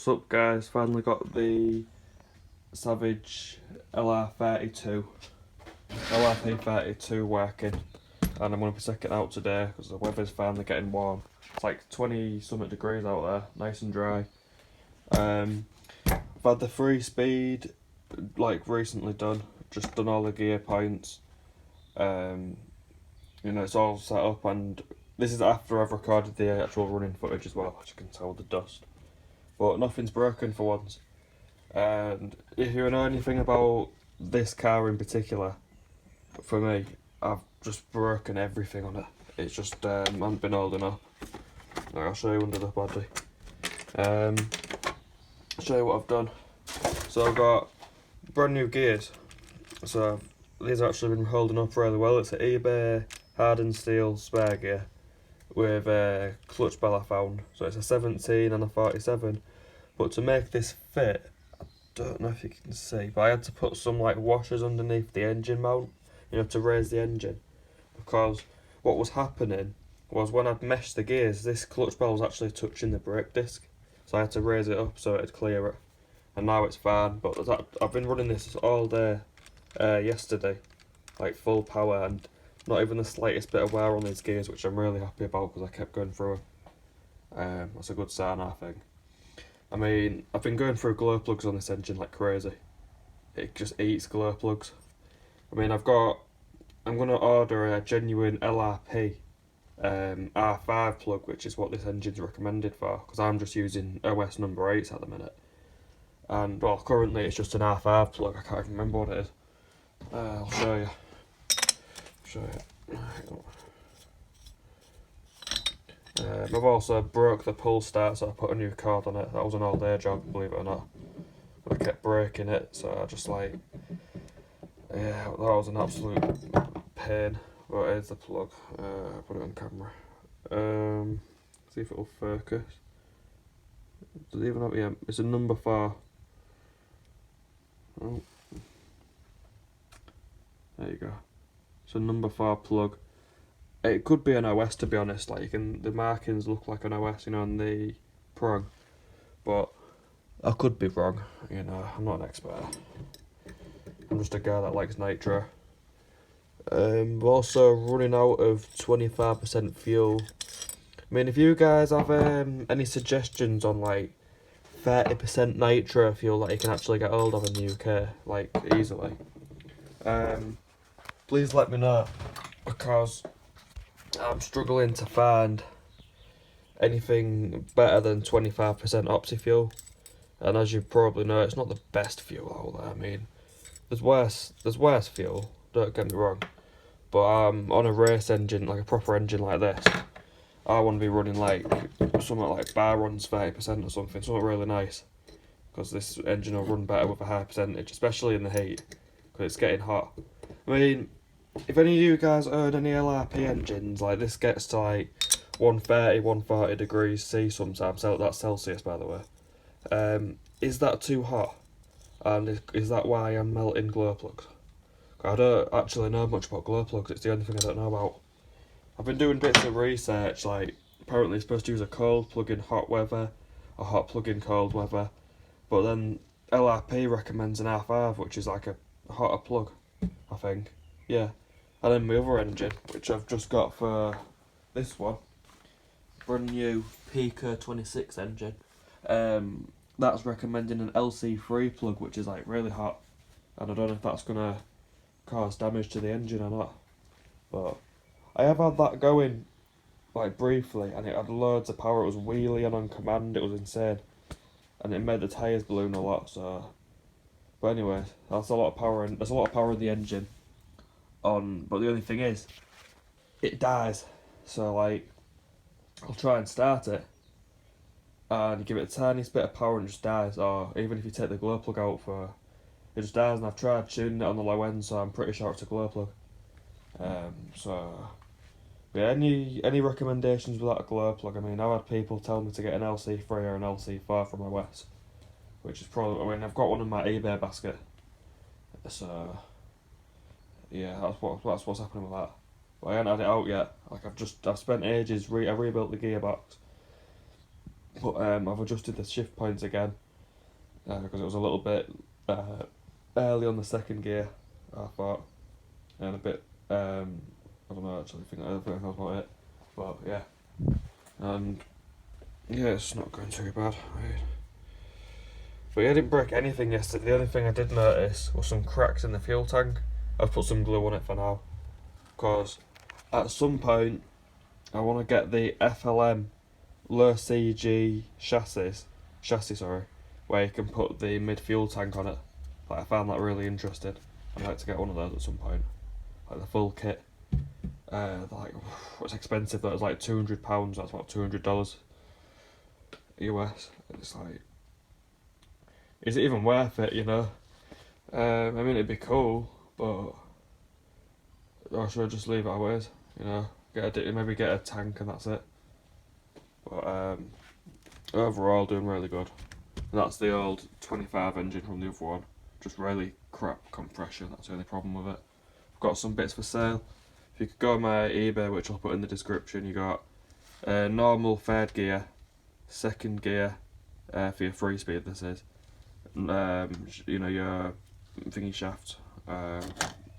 What's up guys, finally got the Savage LRP32 working, and I'm going to be taking it out today because the weather's finally getting warm. It's like 20 something degrees out there, nice and dry. I've had the 3-speed like recently done, just done all the gear points. It's all set up, and this is after I've recorded the actual running footage as well, as you can tell with the dust. But nothing's broken for once. And if you know anything about this car in particular, for me, I've just broken everything on it. It's just hasn't been holding up. I'll show you under the body. I'll show you what I've done. So I've got brand new gears. So these have actually been holding up really well. It's an eBay hardened steel spare gear with a clutch bell I found. So it's a 17 and a 47. But to make this fit, I don't know if you can see, but I had to put some like washers underneath the engine mount, to raise the engine. Because what was happening was when I'd meshed the gears, this clutch bell was actually touching the brake disc. So I had to raise it up so it'd clear it. And now it's fine, but I've been running this all day yesterday, like full power, and not even the slightest bit of wear on these gears, which I'm really happy about because I kept going through them. That's a good sign, I think. I mean, I've been going through glow plugs on this engine like crazy. It just eats glow plugs. I mean, I'm going to order a genuine LRP R5 plug, which is what this engine's recommended for, because I'm just using OS number 8s at the minute. And, well, currently it's just an R5 plug, I can't even remember what it is. I'll show you. I've also broke the pull start, so I put a new cord on it. That was an all day job, believe it or not. But I kept breaking it, so I just that was an absolute pain. But here's the plug. I'll put it on camera. See if it'll focus. Does it even have, it's a number 4. Oh. There you go. It's a number 4 plug. It could be an OS, to be honest. Like the markings look like an OS, on the prong. But I could be wrong. I'm not an expert. I'm just a guy that likes nitro. We're also running out of 25% fuel. I mean, if you guys have any suggestions on like 30% nitro fuel that you can actually get hold of in the UK, like easily, please let me know, because I'm struggling to find anything better than 25% oxy-fuel. And as you probably know, it's not the best fuel out there. I mean, there's worse fuel, don't get me wrong. But on a race engine, like a proper engine like this, I want to be running like something like bar runs 30% or something really nice. Because this engine will run better with a high percentage, especially in the heat, because it's getting hot. I mean, if any of you guys own any LRP engines, like this gets to like 130, 140 degrees C sometimes, that's Celsius by the way. Is that too hot? And is that why I'm melting glow plugs? I don't actually know much about glow plugs, it's the only thing I don't know about. I've been doing bits of research, like apparently you're supposed to use a cold plug in hot weather, a hot plug in cold weather, but then LRP recommends an R5, which is like a hotter plug, I think. Yeah. And then my other engine, which I've just got for this one, brand new k5.9 engine, that's recommending an LC3 plug, which is like really hot, and I don't know if that's gonna cause damage to the engine or not. But I have had that going like briefly, and it had loads of power. It was wheeling on command. It was insane, and it made the tyres balloon a lot. So, but anyway, that's a lot of power, and there's a lot of power in the engine. But the only thing is, it dies. So like, I'll try and start it, and give it a tiniest bit of power and it just dies. Or even if you take the glow plug out it just dies. And I've tried tuning it on the low end, so I'm pretty sure it's a glow plug. Yeah, any recommendations without a glow plug? I mean, I've had people tell me to get an LC3 or an LC4 from OS, which is probably, I mean, I've got one in my eBay basket. So yeah, that's what's happening with that. But I haven't had it out yet. Like I've spent ages. I rebuilt the gearbox. But I've adjusted the shift points again because it was a little bit early on the second gear, I thought, and a bit I don't know actually, I think that about it. But yeah, and yeah, it's not going too bad. Right. But yeah, I didn't break anything yesterday. The only thing I did notice was some cracks in the fuel tank. I've put some glue on it for now, because at some point I want to get the FLM low CG chassis, where you can put the mid fuel tank on it. Like, I found that really interesting. I'd like to get one of those at some point, like the full kit. Like, it's expensive though. It's like £200. That's about $200 US. And it's like, is it even worth it? You know. I mean, it'd be cool, but or should I just leave it how it is? You know, maybe get a tank and that's it. But overall, doing really good. And that's the old 25 engine from the other one. Just really crap compression. That's the only problem with it. I've got some bits for sale. If you could go on my eBay, which I'll put in the description, you got normal third gear, second gear for your 3-speed. This is, you know, your thingy shaft,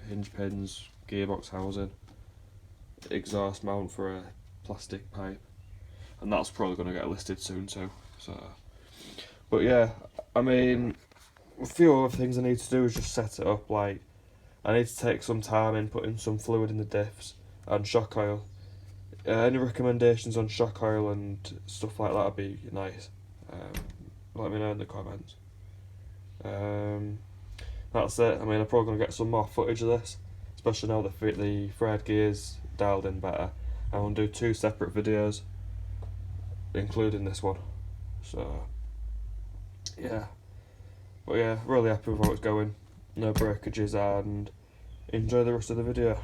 hinge pins, gearbox housing, exhaust mount for a plastic pipe, and that's probably going to get listed soon too. So, but yeah, I mean, a few other things I need to do is just set it up. Like, I need to take some time in putting some fluid in the diffs and shock oil. Any recommendations on shock oil and stuff like that would be nice. Let me know in the comments. That's it. I mean, I'm probably going to get some more footage of this, especially now the thread gear's dialed in better. I'm going to do 2 separate videos, including this one. So, yeah. But yeah, really happy with how it's going. No breakages, and enjoy the rest of the video.